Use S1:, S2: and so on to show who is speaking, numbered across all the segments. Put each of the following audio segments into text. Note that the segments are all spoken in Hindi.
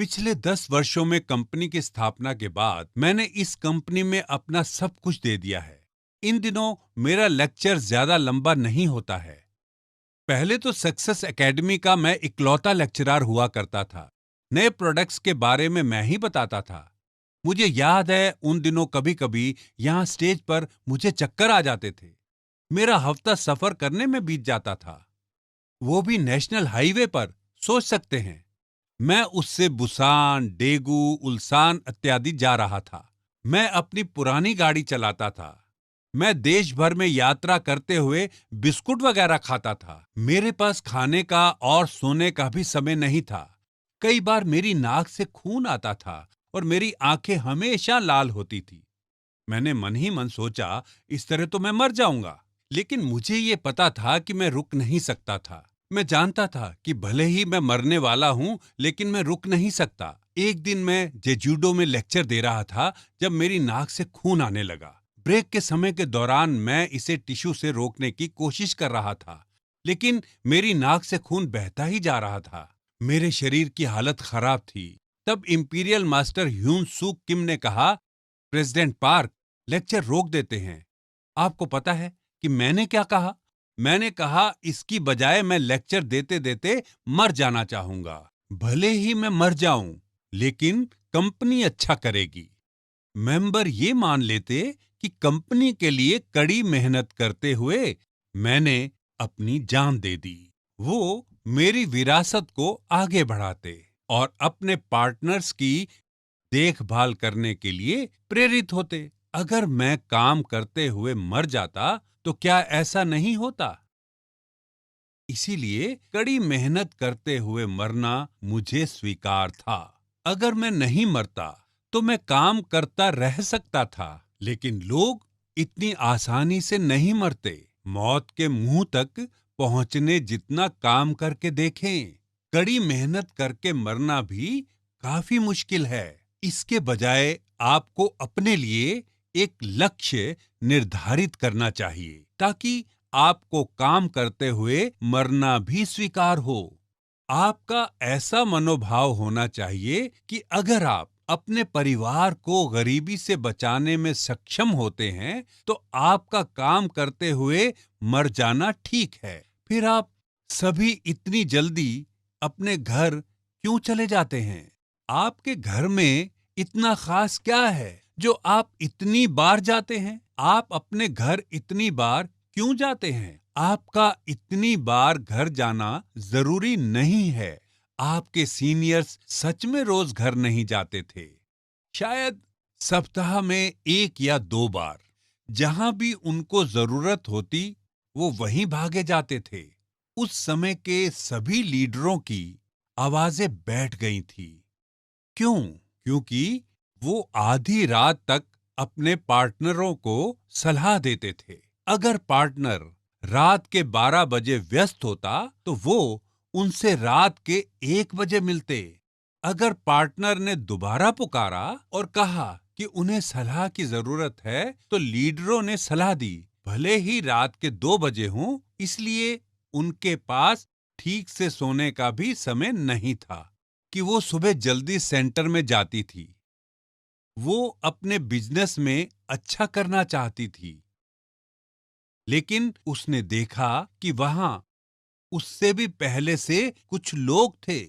S1: पिछले 10 वर्षों में कंपनी की स्थापना के बाद मैंने इस कंपनी में अपना सब कुछ दे दिया है। इन दिनों मेरा लेक्चर ज्यादा लंबा नहीं होता है। पहले तो सक्सेस एकेडमी का मैं इकलौता लेक्चरर हुआ करता था। नए प्रोडक्ट्स के बारे में मैं ही बताता था। मुझे याद है उन दिनों कभी कभी यहाँ स्टेज पर मुझे चक्कर आ जाते थे। मेरा हफ्ता सफर करने में बीत जाता था, वो भी नेशनल हाईवे पर। सोच सकते हैं, मैं उससे बुसान, डेगू, उल्सान इत्यादि जा रहा था। मैं अपनी पुरानी गाड़ी चलाता था। मैं देश भर में यात्रा करते हुए बिस्कुट वगैरह खाता था। मेरे पास खाने का और सोने का भी समय नहीं था। कई बार मेरी नाक से खून आता था और मेरी आंखें हमेशा लाल होती थी। मैंने मन ही मन सोचा, इस तरह तो मैं मर जाऊंगा। लेकिन मुझे ये पता था कि मैं रुक नहीं सकता था। मैं जानता था कि भले ही मैं मरने वाला हूं, लेकिन मैं रुक नहीं सकता। एक दिन मैं जेजूडो में लेक्चर दे रहा था जब मेरी नाक से खून आने लगा। ब्रेक के समय के दौरान मैं इसे टिश्यू से रोकने की कोशिश कर रहा था, लेकिन मेरी नाक से खून बहता ही जा रहा था। मेरे शरीर की हालत खराब थी। तब इंपीरियल मास्टर ह्यून सूक किम ने कहा, प्रेसिडेंट पार्क, लेक्चर रोक देते हैं। आपको पता है कि मैंने क्या कहा? मैंने कहा, इसकी बजाय मैं लेक्चर देते देते मर जाना चाहूंगा। भले ही मैं मर जाऊं, लेकिन कंपनी अच्छा करेगी। मेंबर ये मान लेते कि कंपनी के लिए कड़ी मेहनत करते हुए मैंने अपनी जान दे दी। वो मेरी विरासत को आगे बढ़ाते और अपने पार्टनर्स की देखभाल करने के लिए प्रेरित होते। अगर मैं काम करते हुए मर जाता तो क्या ऐसा नहीं होता? इसीलिए कड़ी मेहनत करते हुए मरना मुझे स्वीकार था। अगर मैं नहीं मरता तो मैं काम करता रह सकता था, लेकिन लोग इतनी आसानी से नहीं मरते। मौत के मुंह तक पहुंचने जितना काम करके देखें। कड़ी मेहनत करके मरना भी काफी मुश्किल है। इसके बजाय आपको अपने लिए एक लक्ष्य निर्धारित करना चाहिए, ताकि आपको काम करते हुए मरना भी स्वीकार हो। आपका ऐसा मनोभाव होना चाहिए कि अगर आप अपने परिवार को गरीबी से बचाने में सक्षम होते हैं, तो आपका काम करते हुए मर जाना ठीक है। फिर आप सभी इतनी जल्दी अपने घर क्यों चले जाते हैं? आपके घर में इतना खास क्या है जो आप इतनी बार जाते हैं? आप अपने घर इतनी बार क्यों जाते हैं? आपका इतनी बार घर जाना जरूरी नहीं है। आपके सीनियर्स सच में रोज घर नहीं जाते थे। शायद सप्ताह में 1 या 2 बार। जहां भी उनको जरूरत होती, वो वहीं भागे जाते थे। उस समय के सभी लीडरों की आवाजें बैठ गई थी। क्यों? क्योंकि वो आधी रात तक अपने पार्टनरों को सलाह देते थे। अगर पार्टनर रात के 12 बजे व्यस्त होता, तो वो उनसे रात के 1 बजे मिलते। अगर पार्टनर ने दोबारा पुकारा और कहा कि उन्हें सलाह की जरूरत है, तो लीडरों ने सलाह दी, भले ही रात के 2 बजे हों। इसलिए उनके पास ठीक से सोने का भी समय नहीं था कि वो सुबह जल्दी सेंटर में जाती थी। वो अपने बिजनेस में अच्छा करना चाहती थी, लेकिन उसने देखा कि वहां उससे भी पहले से कुछ लोग थे।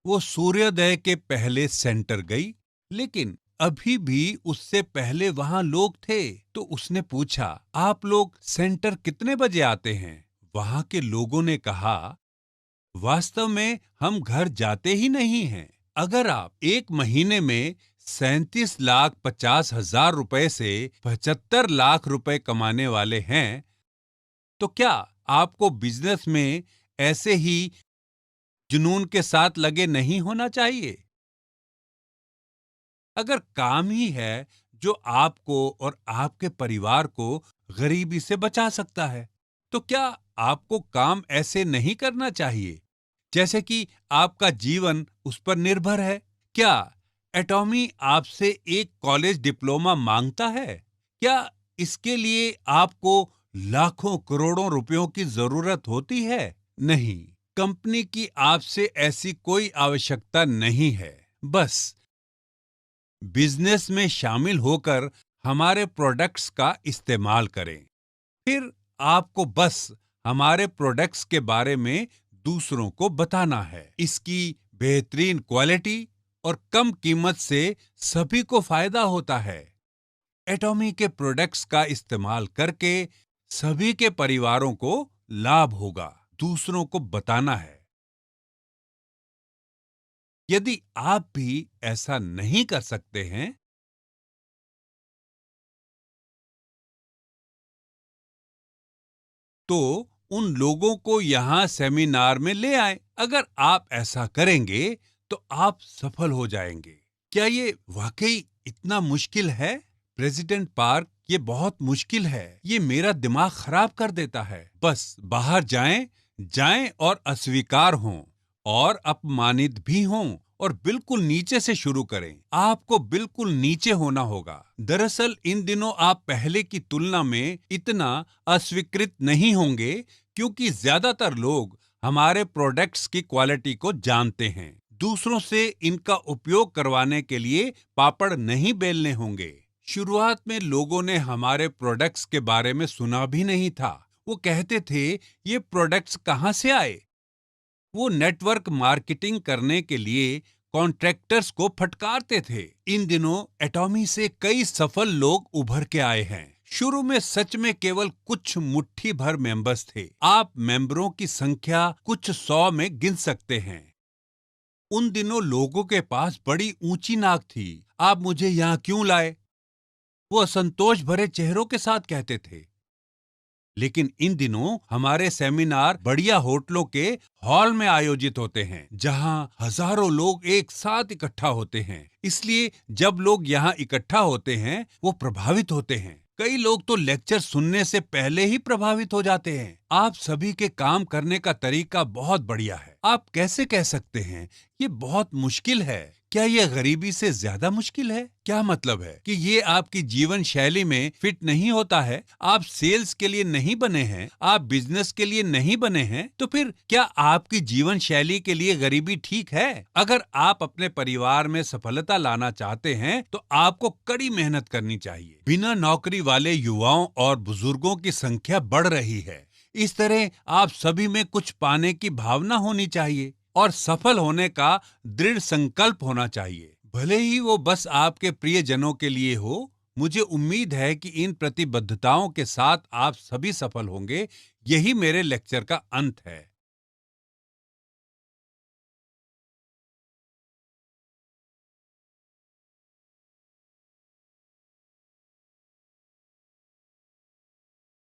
S1: वो सूर्योदय के पहले सेंटर गई, लेकिन अभी भी उससे पहले वहां लोग थे। तो उसने पूछा, आप लोग सेंटर कितने बजे आते हैं? वहां के लोगों ने कहा, वास्तव में हम घर जाते ही नहीं हैं। अगर आप 1 महीने में 37,50,000 रुपए से 75 लाख रुपए कमाने वाले हैं, तो क्या आपको बिजनेस में ऐसे ही जुनून के साथ लगे नहीं होना चाहिए? अगर काम ही है जो आपको और आपके परिवार को गरीबी से बचा सकता है, तो क्या आपको काम ऐसे नहीं करना चाहिए जैसे कि आपका जीवन उस पर निर्भर है? क्या एटॉमी आपसे एक कॉलेज डिप्लोमा मांगता है? क्या इसके लिए आपको लाखों करोड़ों रुपयों की जरूरत होती है? नहीं, कंपनी की आपसे ऐसी कोई आवश्यकता नहीं है। बस बिजनेस में शामिल होकर हमारे प्रोडक्ट्स का इस्तेमाल करें। फिर आपको बस हमारे प्रोडक्ट्स के बारे में दूसरों को बताना है। इसकी बेहतरीन क्वालिटी और कम कीमत से सभी को फायदा होता है। एटॉमी के प्रोडक्ट्स का इस्तेमाल करके सभी के परिवारों को लाभ होगा। दूसरों को बताना है। यदि आप भी ऐसा नहीं कर सकते हैं तो उन लोगों को यहां सेमिनार में ले आए। अगर आप ऐसा करेंगे तो आप सफल हो जाएंगे। क्या ये वाकई इतना मुश्किल है? प्रेसिडेंट पार्क, ये बहुत मुश्किल है। ये मेरा दिमाग खराब कर देता है। बस बाहर जाएं, जाएं और अस्वीकार हों और अपमानित भी हों और बिल्कुल नीचे से शुरू करें। आपको बिल्कुल नीचे होना होगा। दरअसल इन दिनों आप पहले की तुलना में इतना अस्वीकृत नहीं होंगे क्योंकि ज्यादातर लोग हमारे प्रोडक्ट्स की क्वालिटी को जानते हैं। दूसरों से इनका उपयोग करवाने के लिए पापड़ नहीं बेलने होंगे। शुरुआत में लोगों ने हमारे प्रोडक्ट्स के बारे में सुना भी नहीं था। वो कहते थे, ये प्रोडक्ट्स कहाँ से आए? वो नेटवर्क मार्केटिंग करने के लिए कॉन्ट्रैक्टर्स को फटकारते थे। इन दिनों एटॉमी से कई सफल लोग उभर के आए हैं। शुरू में सच में केवल कुछ मुट्ठी भर मेंबर्स थे। आप मेंबरों की संख्या कुछ 100 में गिन सकते हैं। उन दिनों लोगों के पास बड़ी ऊंची नाक थी। आप मुझे यहाँ क्यों लाए? वो असंतोष भरे चेहरों के साथ कहते थे। लेकिन इन दिनों हमारे सेमिनार बढ़िया होटलों के हॉल में आयोजित होते हैं, जहां हजारों लोग एक साथ इकट्ठा होते हैं। इसलिए जब लोग यहाँ इकट्ठा होते हैं, वो प्रभावित होते हैं। कई लोग तो लेक्चर सुनने से पहले ही प्रभावित हो जाते हैं। आप सभी के काम करने का तरीका बहुत बढ़िया है। आप कैसे कह सकते हैं ये बहुत मुश्किल है? क्या ये गरीबी से ज्यादा मुश्किल है? क्या मतलब है कि ये आपकी जीवन शैली में फिट नहीं होता है? आप सेल्स के लिए नहीं बने हैं, आप बिजनेस के लिए नहीं बने हैं, तो फिर क्या आपकी जीवन शैली के लिए गरीबी ठीक है? अगर आप अपने परिवार में सफलता लाना चाहते हैं तो आपको कड़ी मेहनत करनी चाहिए। बिना नौकरी वाले युवाओं और बुजुर्गों की संख्या बढ़ रही है। इस तरह आप सभी में कुछ पाने की भावना होनी चाहिए और सफल होने का दृढ़ संकल्प होना चाहिए, भले ही वो बस आपके प्रियजनों के लिए हो। मुझे उम्मीद है कि इन प्रतिबद्धताओं के साथ आप सभी सफल होंगे। यही मेरे लेक्चर का अंत है।